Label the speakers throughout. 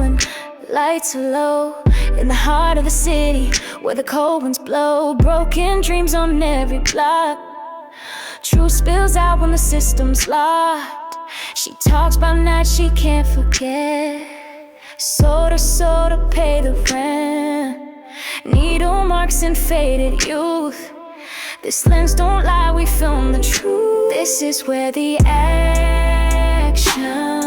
Speaker 1: when lights are low. In the heart of the city, where the cold winds blow. Broken dreams on every block. Truth spills out when the system's locked. She talks about nights she can't forget. Soda, soda, pay the rent. Needle marks and faded youth. This lens don't lie, we film the truth. This is where the action at.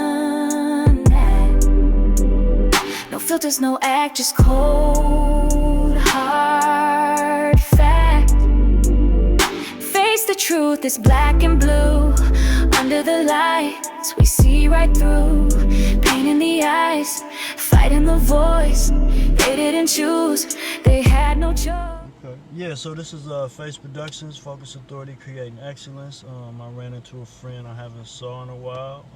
Speaker 1: No filters, no act, just cold, hard fact. Face the truth, it's black and blue. Under the lights, we see right through. Pain in the eyes, fight in the voice. They didn't choose, they had no choice.
Speaker 2: Yeah, so this is F.A.C.E Productions, Focus Authority, Creating Excellence. I ran into a friend I haven't saw in a while.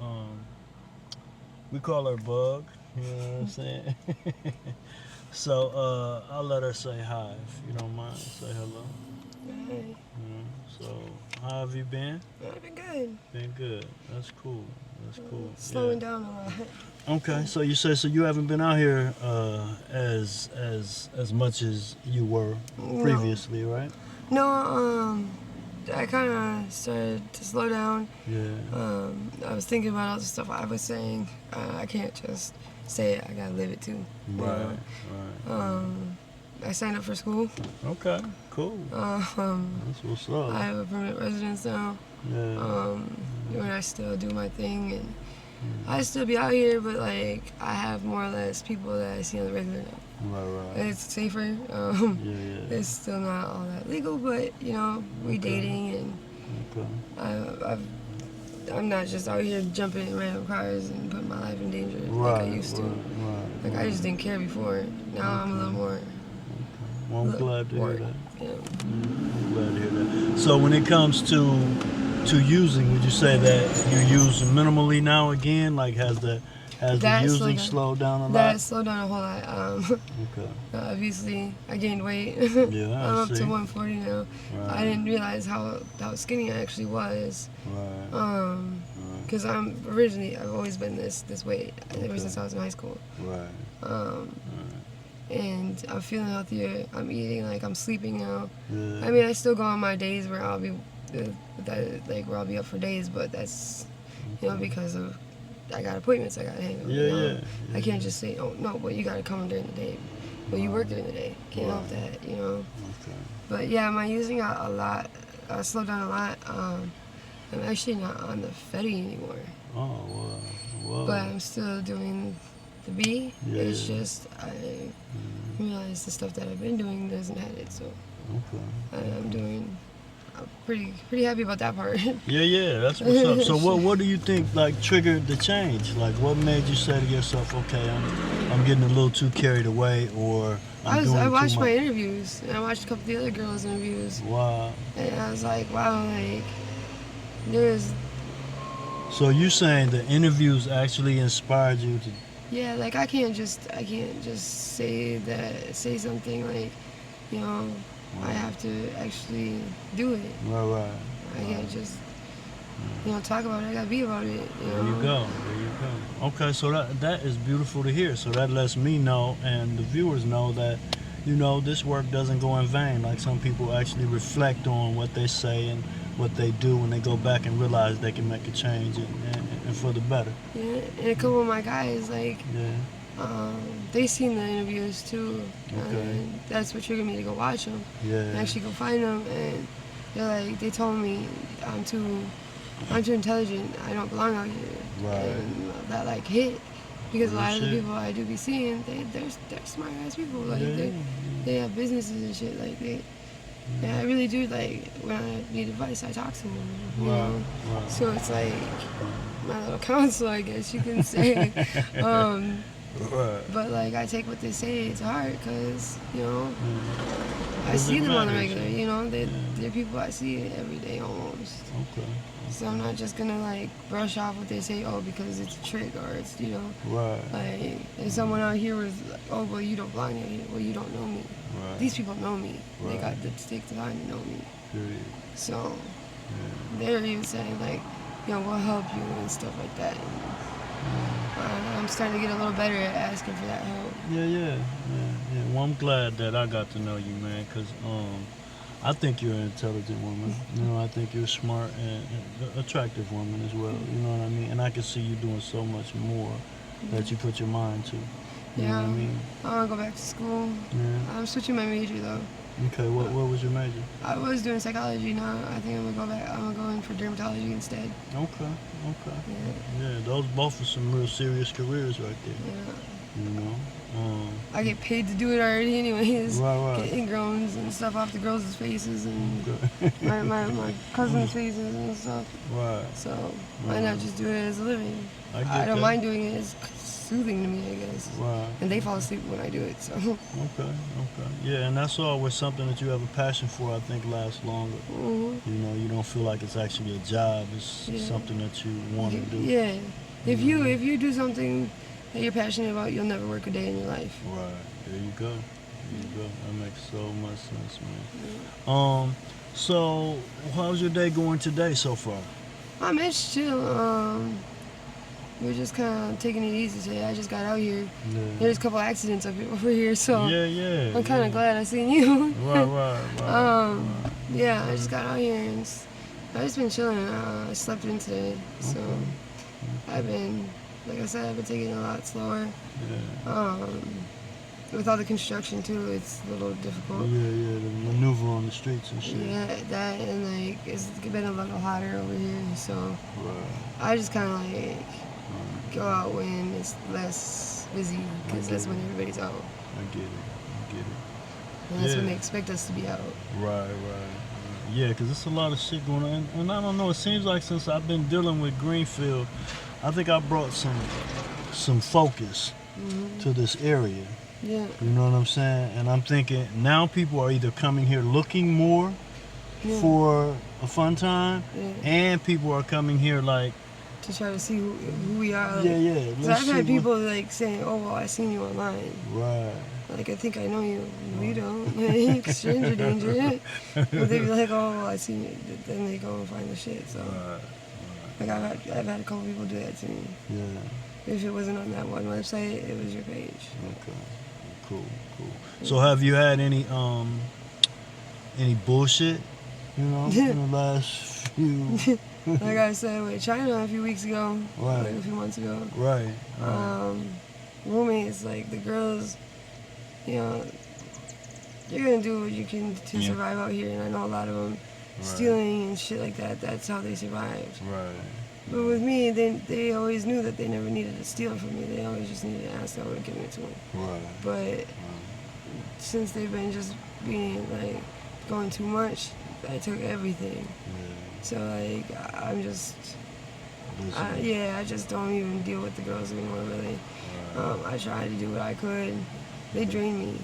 Speaker 2: We call her Bug, you know what I'm saying? So I'll let her say hi, if you don't mind. Say hello.
Speaker 3: Hey.
Speaker 2: So how have you been?
Speaker 3: I've been good.
Speaker 2: Been good. That's cool. That's cool.
Speaker 3: Slowing down a lot.
Speaker 2: Okay, so you say you haven't been out here as much as you were previously, right?
Speaker 3: No, I kind of started to slow down.
Speaker 2: Yeah.
Speaker 3: I was thinking about all the stuff I was saying. I can't just say it. I gotta live it too.
Speaker 2: Right. Right.
Speaker 3: I signed up for school.
Speaker 2: Okay. Cool. That's what's up.
Speaker 3: I have a permanent residence now.
Speaker 2: Yeah.
Speaker 3: When I still do my thing and. I still be out here, but like I have more or less people that I see on the regular now.
Speaker 2: Right.
Speaker 3: It's safer.
Speaker 2: Yeah.
Speaker 3: It's still not all that legal, but you know, we dating and I'm not just out here jumping in random cars and putting my life in danger like I used to. Like I just didn't care before. Now I'm a little more.
Speaker 2: Well, I'm glad to hear that.
Speaker 3: Yeah.
Speaker 2: I'm glad to hear that. So when it comes to using, would you say that you use minimally now again? Like has the using slowed down a lot?
Speaker 3: That slowed down a whole lot.
Speaker 2: Okay.
Speaker 3: Obviously, I gained weight.
Speaker 2: Yeah,
Speaker 3: I'm up
Speaker 2: see.
Speaker 3: to 140 now.
Speaker 2: Right.
Speaker 3: I didn't realize how skinny I actually was.
Speaker 2: Right.
Speaker 3: Because I've always been this weight ever since I was in high school.
Speaker 2: Right.
Speaker 3: And I'm feeling healthier. I'm eating, like I'm sleeping now.
Speaker 2: Yeah.
Speaker 3: I mean, I still go on my days where I'll be where I'll be up for days, but that's because of I got appointments I gotta handle.
Speaker 2: Yeah.
Speaker 3: I can't just say, oh no, but you gotta come during the day. Well, you work during the day. Can't help that,
Speaker 2: Okay.
Speaker 3: But yeah, my using a lot. I slowed down a lot. I'm actually not on the F.A.C.E anymore.
Speaker 2: Oh wow.
Speaker 3: But I'm still doing the B.
Speaker 2: Yeah.
Speaker 3: It's just I realized the stuff that I've been doing doesn't have it, so I'm doing. I'm pretty happy about that part.
Speaker 2: Yeah, that's what's up. So what do you think like triggered the change? Like what made you say to yourself, okay, I'm getting a little too carried away, or I
Speaker 3: watched my interviews, and I watched a couple of the other girls' interviews.
Speaker 2: Wow.
Speaker 3: And I was like, wow, like there's.
Speaker 2: So you saying the interviews actually inspired you to?
Speaker 3: Yeah, like I can't just say something like, I have to actually do it.
Speaker 2: Right.
Speaker 3: I can't just, talk about it. I gotta be about it.
Speaker 2: There you go. Okay, so that is beautiful to hear. So that lets me know, and the viewers know that, this work doesn't go in vain. Like some people actually reflect on what they say and what they do when they go back and realize they can make a change and for the better.
Speaker 3: Yeah, and a couple of my guys, like, they seen the interviews too.
Speaker 2: Okay.
Speaker 3: And that's what triggered me to go watch them.
Speaker 2: Yeah.
Speaker 3: And actually go find them, and they told me I'm too intelligent. I don't belong out here.
Speaker 2: Right.
Speaker 3: And that like hit because a lot of the
Speaker 2: shit.
Speaker 3: people I do be seeing, they're smart ass people. Like they have businesses and shit. Like I really do. Like when I need advice, I talk to them. You know?
Speaker 2: Right.
Speaker 3: So it's like my little counselor, I guess you can say.
Speaker 2: Right.
Speaker 3: But like I take what they say to heart because I see them on the regular. They're people I see every day almost.
Speaker 2: Okay.
Speaker 3: So I'm not just gonna like brush off what they say, because it's a trick or it's
Speaker 2: Right.
Speaker 3: like if someone out here was like, oh well you don't belong here, well you don't know me.
Speaker 2: Right.
Speaker 3: These people know me.
Speaker 2: Right.
Speaker 3: They got the take the time to know me.
Speaker 2: Period.
Speaker 3: So they're even saying like, we'll help you and stuff like that. I'm starting to get a little better at asking for that help.
Speaker 2: Yeah. Well, I'm glad that I got to know you, man, because I think you're an intelligent woman. You know, I think you're a smart and attractive woman as well. You know what I mean? And I can see you doing so much more that you put your mind to. You know what I mean?
Speaker 3: I want to go back to school.
Speaker 2: Yeah.
Speaker 3: I'm switching my major though.
Speaker 2: Okay, what was your major?
Speaker 3: I was doing psychology. Now I think I'm gonna go back. I'm gonna go in for dermatology instead.
Speaker 2: Okay. Yeah, those both are some real serious careers right there.
Speaker 3: Yeah.
Speaker 2: You know?
Speaker 3: I get paid to do it already anyways.
Speaker 2: Right.
Speaker 3: Get ingrowns and stuff off the girls' faces and my cousins' faces and stuff.
Speaker 2: Right.
Speaker 3: So why not just do it as a living?
Speaker 2: I
Speaker 3: don't mind doing it. It's soothing to me, I guess.
Speaker 2: Right.
Speaker 3: And they fall asleep when I do it, so.
Speaker 2: Okay. Yeah, and that's always something that you have a passion for, I think lasts longer.
Speaker 3: Mm-hmm.
Speaker 2: You know, you don't feel like it's actually a job. It's something that you want to do.
Speaker 3: Yeah. If you do something that you're passionate about, you'll never work a day in your life.
Speaker 2: Right. There you go. That makes so much sense, man. So how's your day going today so far?
Speaker 3: It's chill. We're just kind of taking it easy today. I just got out here.
Speaker 2: Yeah.
Speaker 3: There's a couple accidents over here, so
Speaker 2: Yeah.
Speaker 3: I'm kind of glad I seen you.
Speaker 2: Right.
Speaker 3: Yeah, I just got out here and I just been chilling. I slept in today, so I've been, like I said, I've been taking it a lot slower.
Speaker 2: Yeah.
Speaker 3: With all the construction too, it's a little difficult.
Speaker 2: Yeah, the maneuver on the streets and shit.
Speaker 3: Yeah, that and like it's been a little hotter over here, so I just kind of like go out when it's less busy because that's when everybody's out.
Speaker 2: I get it.
Speaker 3: And that's when they expect us to be out.
Speaker 2: Right. Yeah, because there's a lot of shit going on, and I don't know. It seems like since I've been dealing with Greenfield, I think I brought some focus to this area.
Speaker 3: Yeah.
Speaker 2: You know what I'm saying? And I'm thinking now people are either coming here looking more for a fun time, and people are coming here like
Speaker 3: to try to see who we are. Like,
Speaker 2: yeah.
Speaker 3: So I've had people like saying, "Oh, well, I seen you online."
Speaker 2: Right.
Speaker 3: Like, I think I know you. No, you don't. Like, stranger danger. But they be like, "Oh, well, I seen you." Then they go and find the shit. So, like, I've had a couple people do that to me.
Speaker 2: Yeah.
Speaker 3: If it wasn't on that one website, it was your page.
Speaker 2: Okay. Cool. So have you had any bullshit, in the last few?
Speaker 3: Like I said with China a few weeks ago, like a few months ago.
Speaker 2: Right.
Speaker 3: Roommates, like the girls, you're gonna do what you can to survive out here, and I know a lot of them stealing and shit like that. That's how they survived.
Speaker 2: Right.
Speaker 3: But with me, they always knew that they never needed to steal from me. They always just needed to ask, I would have given it to them.
Speaker 2: Right.
Speaker 3: But since they've been just being like going too much, I took everything.
Speaker 2: Yeah.
Speaker 3: So like I'm just, I just don't even deal with the girls anymore really.
Speaker 2: Right.
Speaker 3: I tried to do what I could. They drained me.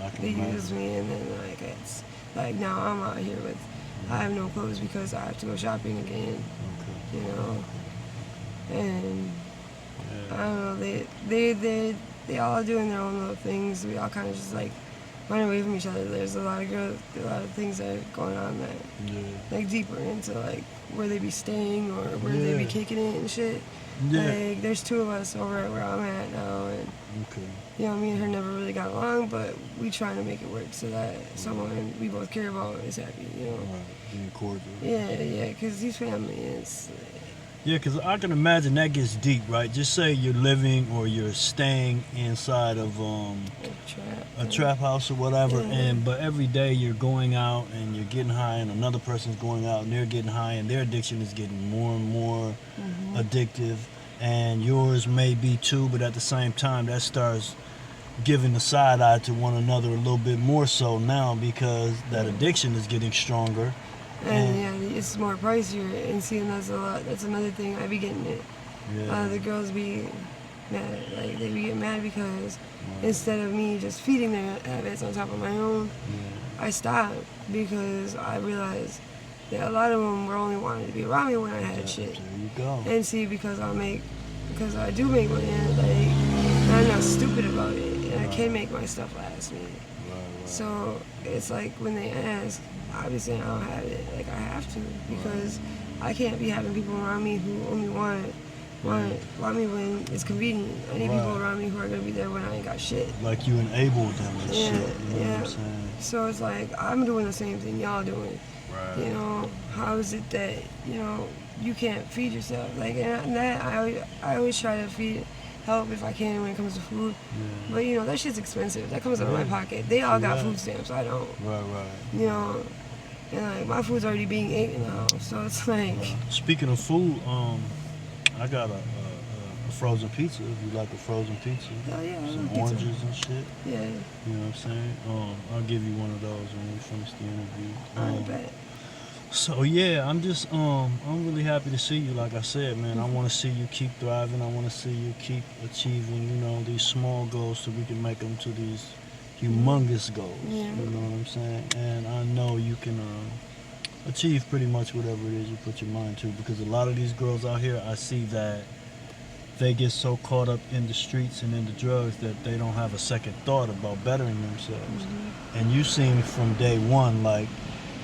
Speaker 2: Right.
Speaker 3: They used me, and then like it's like now I'm out here with I have no clothes because I have to go shopping again. And I don't know, they all doing their own little things. We all kind of just like run away from each other. There's a lot of things that are going on that like deeper into like where they be staying or where they be kicking it and shit. Like there's two of us over at where I'm at now, and me and her never really got along, but we trying to make it work so that someone we both care about is happy,
Speaker 2: Right, being cordial.
Speaker 3: Yeah, because these family is.
Speaker 2: Yeah, because I can imagine that gets deep, right? Just say you're living or you're staying inside of a trap house or whatever, but every day you're going out and you're getting high, and another person's going out and they're getting high, and their addiction is getting more and more addictive, and yours may be too, but at the same time that starts giving the side eye to one another a little bit more so now because that addiction is getting stronger.
Speaker 3: And it's more pricier, and seeing that's another thing I be getting it. The girls be mad, like they be getting mad because instead of me just feeding their habits on top of my own, I stopped because I realized that a lot of them were only wanting to be around me when I had shit.
Speaker 2: There you go.
Speaker 3: And see, because I do make money, and I'm not stupid about it, and I can make my stuff last me. So it's like when they ask, obviously I don't have it. Like I have to, because I can't be having people around me who only want Want me when it's convenient. I need people around me who are gonna be there when I ain't got shit.
Speaker 2: Like you enabled them and shit. You know what I'm saying?
Speaker 3: So it's like I'm doing the same thing y'all doing.
Speaker 2: Right.
Speaker 3: You know, how is it that you can't feed yourself? Like, and that I always try to help if I can when it comes to food. Yeah. But that shit's expensive. That comes out of my pocket. They all got food stamps. I don't.
Speaker 2: Right.
Speaker 3: And like my food's already being ate in the house, so it's like.
Speaker 2: Speaking of food, I got a frozen pizza. If you like a frozen pizza, some oranges and shit.
Speaker 3: Yeah.
Speaker 2: You know what I'm saying? I'll give you one of those when we finish the interview.
Speaker 3: I bet.
Speaker 2: So yeah, I'm just I'm really happy to see you. Like I said, man, I want to see you keep thriving. I want to see you keep achieving, these small goals so we can make them to these humongous goals.
Speaker 3: Yeah.
Speaker 2: You know what I'm saying? And I know you can achieve pretty much whatever it is you put your mind to, because a lot of these girls out here, I see that they get so caught up in the streets and in the drugs that they don't have a second thought about bettering themselves. And you seem from day one like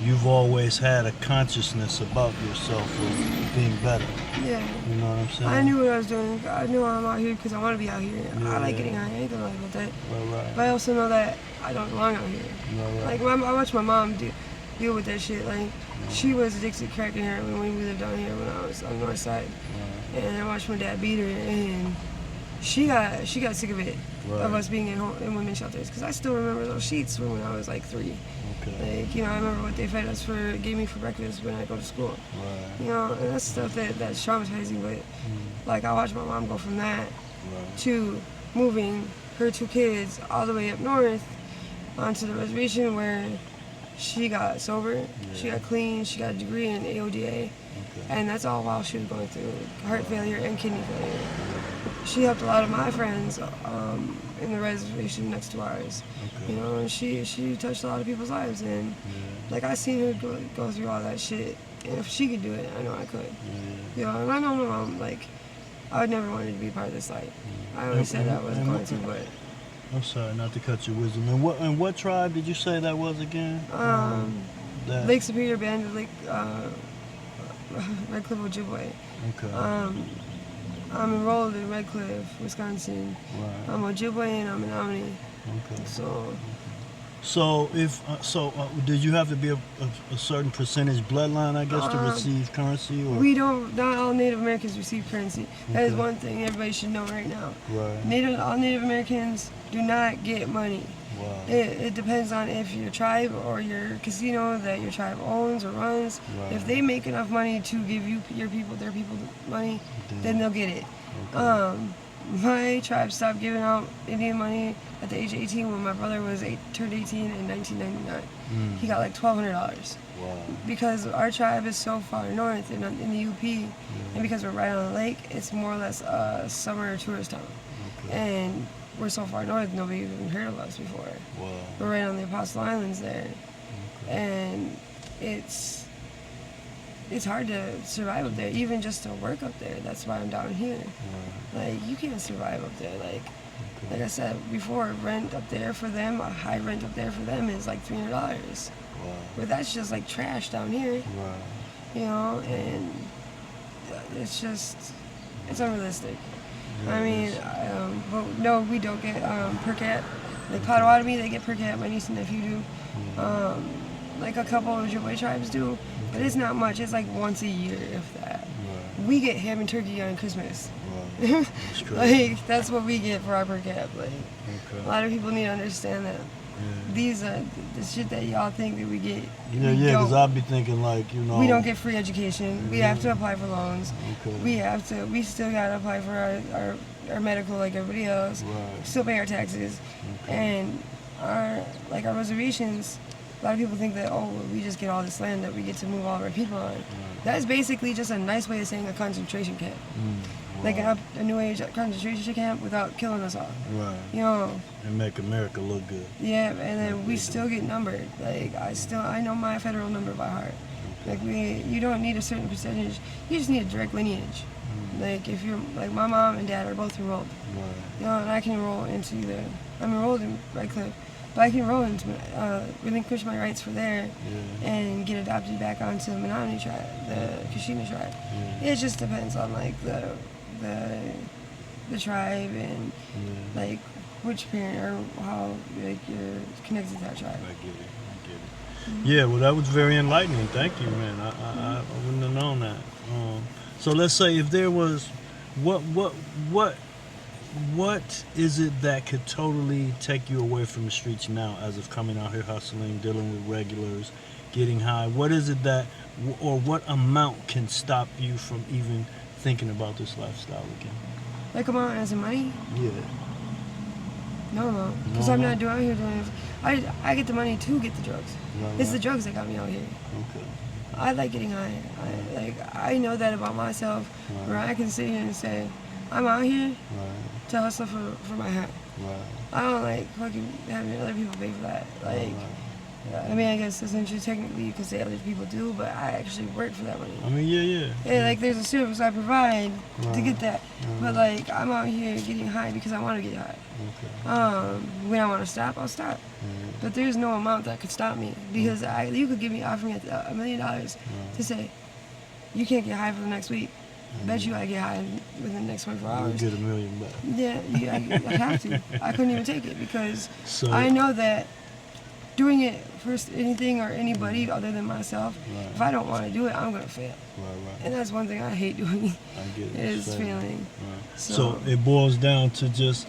Speaker 2: you've always had a consciousness about yourself of being better.
Speaker 3: Yeah.
Speaker 2: You know what I'm saying?
Speaker 3: I knew what I was doing. I knew I'm out here because I want to be out here.
Speaker 2: Yeah,
Speaker 3: I like getting high. I ain't gonna lie about that.
Speaker 2: Right.
Speaker 3: But I also know that I don't belong out here.
Speaker 2: Right.
Speaker 3: Like, I watched my mom deal with that shit. Like, she was addicted to crack and heroin when we lived down here when I was on the north side. And I watched my dad beat her, and she got sick of it, of us being in women's shelters. Because I still remember those sheets from when I was like 3.
Speaker 2: Okay.
Speaker 3: Like, I remember what they gave me for breakfast when I go to school.
Speaker 2: Right.
Speaker 3: And that's stuff that's traumatizing. But like, I watched my mom go from that to moving her 2 kids all the way up north onto the reservation where she got sober, she got clean, she got a degree in AODA, and that's all while she was going through heart failure and kidney failure. She helped a lot of my friends in the reservation next to ours, and she touched a lot of people's lives, and like, I seen her go through all that shit, and if she could do it, I know I could. And I know my mom, like, I would never wanted to be part of this life. I always said I was going to, but.
Speaker 2: I'm sorry, not to cut your wisdom. And what tribe did you say that was again?
Speaker 3: Lake Superior Band of Lake Red Cliff, Ojibwe.
Speaker 2: Okay.
Speaker 3: I'm enrolled in Red Cliff, Wisconsin.
Speaker 2: Right.
Speaker 3: I'm Ojibwe and I'm an Omni.
Speaker 2: Okay.
Speaker 3: So
Speaker 2: if did you have to be a certain percentage bloodline, I guess, to receive currency? Or?
Speaker 3: Not all Native Americans receive currency. That is one thing everybody should know right now.
Speaker 2: Right.
Speaker 3: All Native Americans do not get money.
Speaker 2: Wow.
Speaker 3: It depends on if your tribe or your casino that your tribe owns or runs.
Speaker 2: Right.
Speaker 3: If they make enough money to give you their people money, then they'll get it.
Speaker 2: Okay.
Speaker 3: My tribe stopped giving out Indian money at the age of 18 when my brother turned 18 in 1999. He got like $1,200.
Speaker 2: Wow.
Speaker 3: Because our tribe is so far north in the UP, and because we're right on the lake, it's more or less a summer tourist town. And we're so far north, nobody even heard of us before.
Speaker 2: Wow.
Speaker 3: We're right on the Apostle Islands there. And it's hard to survive up there, even just to work up there. That's why I'm down here. Like, you can't survive up there. Like I said before, rent up there for them, a high rent up there for them is like $300.
Speaker 2: Wow.
Speaker 3: But that's just like trash down here.
Speaker 2: Right.
Speaker 3: And it's unrealistic. I mean, but no, we don't get per cap. Like Potawatomi, they get per cap. My niece and nephew do. Like a couple of Ojibwe tribes do, but it's not much. It's like once a year, if that. We get ham and turkey on Christmas.
Speaker 2: That's
Speaker 3: Like, that's what we get for our per cap. Like, a lot of people need to understand that. These are the shit that y'all think that we get.
Speaker 2: Because I'll be thinking like,
Speaker 3: we don't get free education. We have to apply for loans. We still gotta apply for our medical like everybody else. Still pay our taxes. And our reservations, a lot of people think that, we just get all this land that we get to move all of our people on. That's basically just a nice way of saying a concentration camp. Like a new age concentration camp without killing us all.
Speaker 2: And make America look good.
Speaker 3: Yeah, and then we still get numbered. Like, I know my federal number by heart. Like, you don't need a certain percentage. You just need a direct lineage. Like, if you're, like, my mom and dad are both enrolled. And I can enroll into either. I'm enrolled in Red Cliff, but I can enroll into, relinquish my rights for there and get adopted back onto the Menominee tribe, the Kashina tribe. It just depends on, like, the tribe and like which parent or how like you're connected to that tribe.
Speaker 2: I get it. Yeah, well, that was very enlightening. Thank you, man. I wouldn't have known that. So let's say if there was, what is it that could totally take you away from the streets now, as of coming out here hustling, dealing with regulars, getting high? What is it that, or what amount can stop you from even thinking about this lifestyle again?
Speaker 3: Like amount as in money?
Speaker 2: Yeah.
Speaker 3: No amount, because I'm not out here doing it. I get the money to get the drugs. It's the drugs that got me out here.
Speaker 2: Okay.
Speaker 3: I like getting high. I know that about myself, where I can sit here and say, I'm out here to hustle for my hat. I don't like fucking having other people pay for that. Like, I mean, I guess essentially technically you could say other people do, but I actually work for that money.
Speaker 2: I mean, yeah.
Speaker 3: Like there's a service I provide to get that, but like I'm out here getting high because I want to get high.
Speaker 2: Okay.
Speaker 3: When I want to stop, I'll stop. But there's no amount that could stop me because you could offer me $1 million to say you can't get high for the next week. Bet you I get high within the next 24 hours.
Speaker 2: You get $1 million back.
Speaker 3: Yeah, I have to. I couldn't even take it because I know that doing it for anything or anybody other than myself, if I don't want to do it, I'm going to fail. And that's one thing I hate doing, is failing.
Speaker 2: So it boils down to just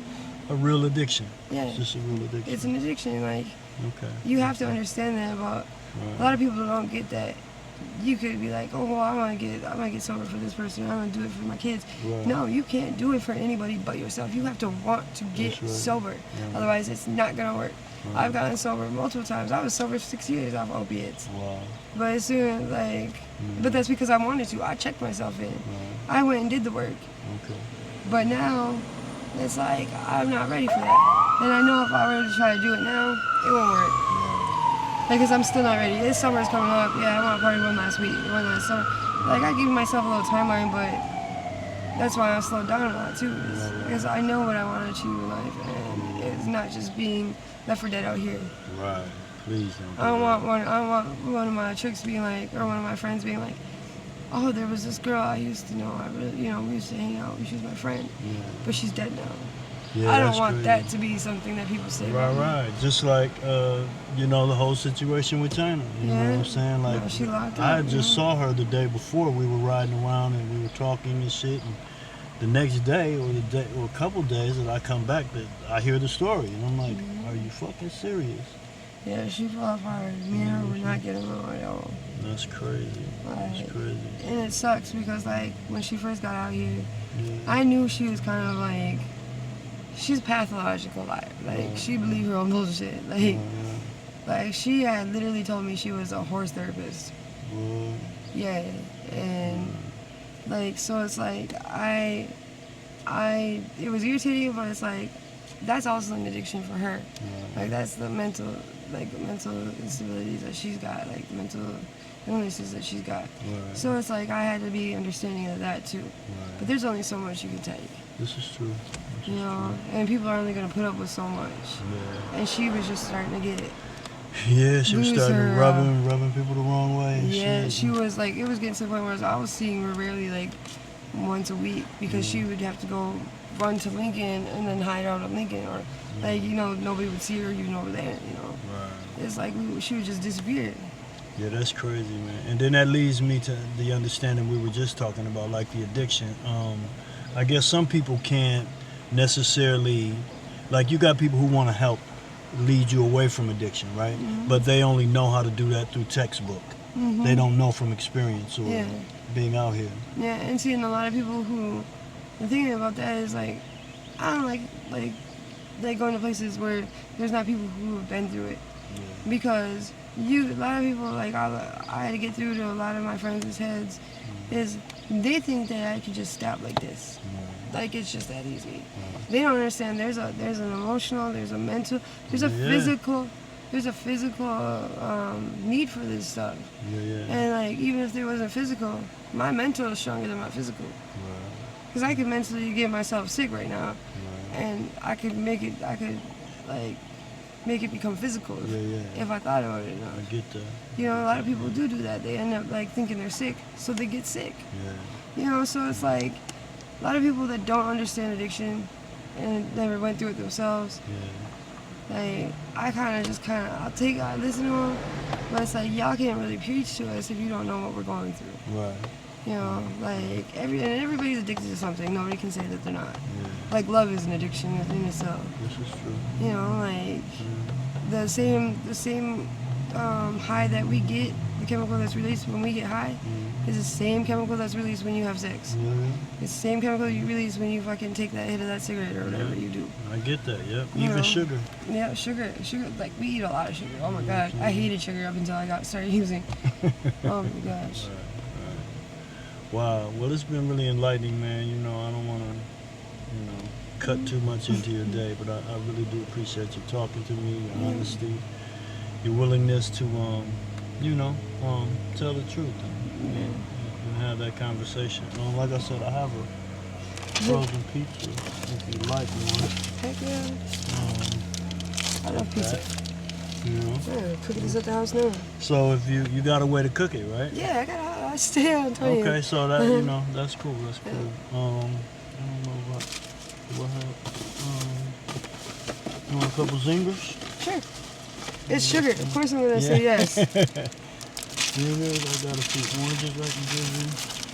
Speaker 2: a real addiction.
Speaker 3: Yeah.
Speaker 2: It's just a real addiction.
Speaker 3: It's an addiction. Like, you have to understand that about, a lot of people don't get that. You could be like, oh, well, I want to get sober for this person. I want to do it for my kids. No, you can't do it for anybody but yourself. You have to want to get sober. Otherwise, it's not going to work. I've gotten sober multiple times. I was sober for 6 years off opiates. But as soon as, but that's because I wanted to. I checked myself in. I went and did the work. But now, it's like, I'm not ready for that. And I know if I were to try to do it now, it won't work. Because I'm still not ready. This summer's coming up. Yeah, I want to party one last summer. Like, I give myself a little timeline, but that's why I slowed down a lot, too. Because I know what I want to achieve in life. And it's not just being left for dead out here.
Speaker 2: Right. Please don't.
Speaker 3: I don't want one of my chicks being like, or one of my friends being like, oh, there was this girl I used to know. We used to hang out. She was my friend. But she's dead now.
Speaker 2: Yeah,
Speaker 3: I don't want that to be something that people say.
Speaker 2: Right. Just like, the whole situation with China. You know what I'm saying? Like,
Speaker 3: she locked up,
Speaker 2: I just saw her the day before. We were riding around and we were talking and shit. And the next day or a couple days that I come back, that I hear the story. And I'm like, are you fucking serious?
Speaker 3: Yeah, she fell apart. Me and her were not getting along at all.
Speaker 2: That's crazy. That's crazy.
Speaker 3: And it sucks because, like, when she first got out here, I knew she was kind of like, she's a pathological liar. Like, she believed her own bullshit. Like, she had literally told me she was a horse therapist. Yeah, and like, so it's like, it was irritating, but it's like, that's also an addiction for her. Like, that's the mental instabilities that she's got, like the mental illnesses that she's got. So it's like, I had to be understanding of that too. But there's only so much you can take.
Speaker 2: This is true.
Speaker 3: And people are only gonna put up with so much. And she was just starting to get it.
Speaker 2: Yeah, she was starting to rubbing people the wrong way.
Speaker 3: Yeah, she was like, it was getting to the point where I was seeing her rarely, like once a week, because she would have to go run to Lincoln and then hide out at Lincoln, or like, nobody would see her even over there, It's like she would just disappear.
Speaker 2: Yeah, that's crazy, man. And then that leads me to the understanding we were just talking about, like the addiction. I guess some people can't necessarily, like, you got people who want to help lead you away from addiction, right? But they only know how to do that through textbook. They don't know from experience or being out here. Yeah,
Speaker 3: and seeing a lot of people who, the thing about that is, like, I don't like going to places where there's not people who have been through it. Because a lot of people, like, I had to get through to a lot of my friends' heads, is they think that I could just stop like this. Like, it's just that easy. They don't understand there's an emotional, there's a mental, there's a physical need for this stuff. And, like, even if there wasn't physical, my mental is stronger than my physical. Because I could mentally get myself sick right now, and I could make it become physical if I thought about it enough.
Speaker 2: I get that.
Speaker 3: A lot of people do that. They end up, like, thinking they're sick, so they get sick. So it's like, a lot of people that don't understand addiction and never went through it themselves.
Speaker 2: Yeah.
Speaker 3: Like, I listen to them, but it's like, y'all can't really preach to us if you don't know what we're going through.
Speaker 2: Right.
Speaker 3: You know, like, everybody's addicted to something. Nobody can say that they're not.
Speaker 2: Yeah.
Speaker 3: Like, love is an addiction in itself.
Speaker 2: This is true.
Speaker 3: You know, like, the same high that we get, the chemical that's released when we get high, is the same chemical that's released when you have sex. It's the same chemical you release when you fucking take that hit of that cigarette or whatever you do.
Speaker 2: I get that, yep.
Speaker 3: You
Speaker 2: Even
Speaker 3: know?
Speaker 2: Sugar.
Speaker 3: Yeah, sugar, like, we eat a lot of sugar. Oh my god, I hated sugar up until I started using. Oh my gosh.
Speaker 2: Right. Wow, well, it's been really enlightening, man. You know, I don't want to, cut too much into your day, but I really do appreciate you talking to me, your honesty, your willingness to, tell the truth and have that conversation. Like I said, I have a frozen pizza if you like one.
Speaker 3: Heck yeah. I love pizza. Yeah, cooking this at the house now.
Speaker 2: So if you got a way to cook it, right?
Speaker 3: Yeah, I stay on time.
Speaker 2: Okay, so that that's cool. That's cool. I don't know what you want a couple zingers?
Speaker 3: Sure. It's sugar. Of course I'm gonna say yes.
Speaker 2: Zingers. I got a few oranges I can give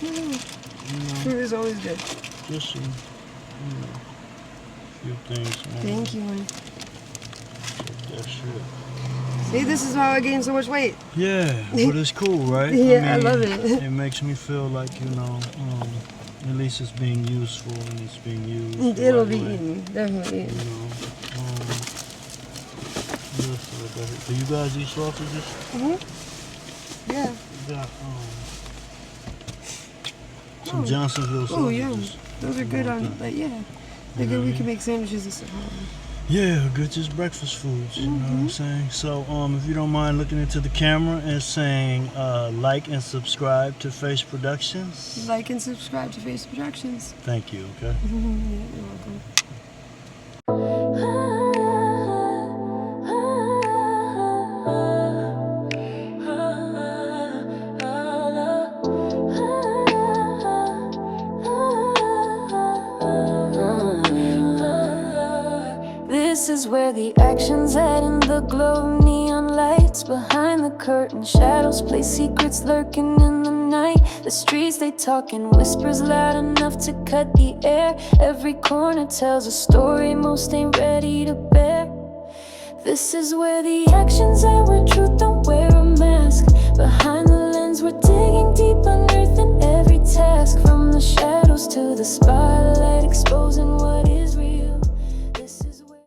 Speaker 2: you.
Speaker 3: Fruit is always good.
Speaker 2: Just some, few things.
Speaker 3: Thank you, honey.
Speaker 2: That shit.
Speaker 3: See, this is how I gained so much weight.
Speaker 2: Yeah, but it's cool, right?
Speaker 3: Yeah, I love it.
Speaker 2: It makes me feel like, at least it's being useful and it's being used.
Speaker 3: It'll be eaten, definitely eaten.
Speaker 2: Do you guys eat sausages?
Speaker 3: Yeah.
Speaker 2: We got some Johnsonville sausages.
Speaker 3: Oh, yeah. Those are good on, like, yeah. They're good. We can make sandwiches and stuff.
Speaker 2: Yeah, good, just breakfast foods, you know what I'm saying? So, if you don't mind looking into the camera and saying like and subscribe to F.A.C.E Productions.
Speaker 3: Like and subscribe to F.A.C.E Productions.
Speaker 2: Thank you, okay?
Speaker 3: Yeah, you're welcome.
Speaker 1: This is where the action's at in the glow of neon lights. Behind the curtain, shadows play secrets lurking in the night. The streets, they talk in whispers loud enough to cut the air. Every corner tells a story most ain't ready to bear. This is where the action's at, where truth don't wear a mask. Behind the lens, we're digging deep unearthing every task. From the shadows to the spotlight, exposing what is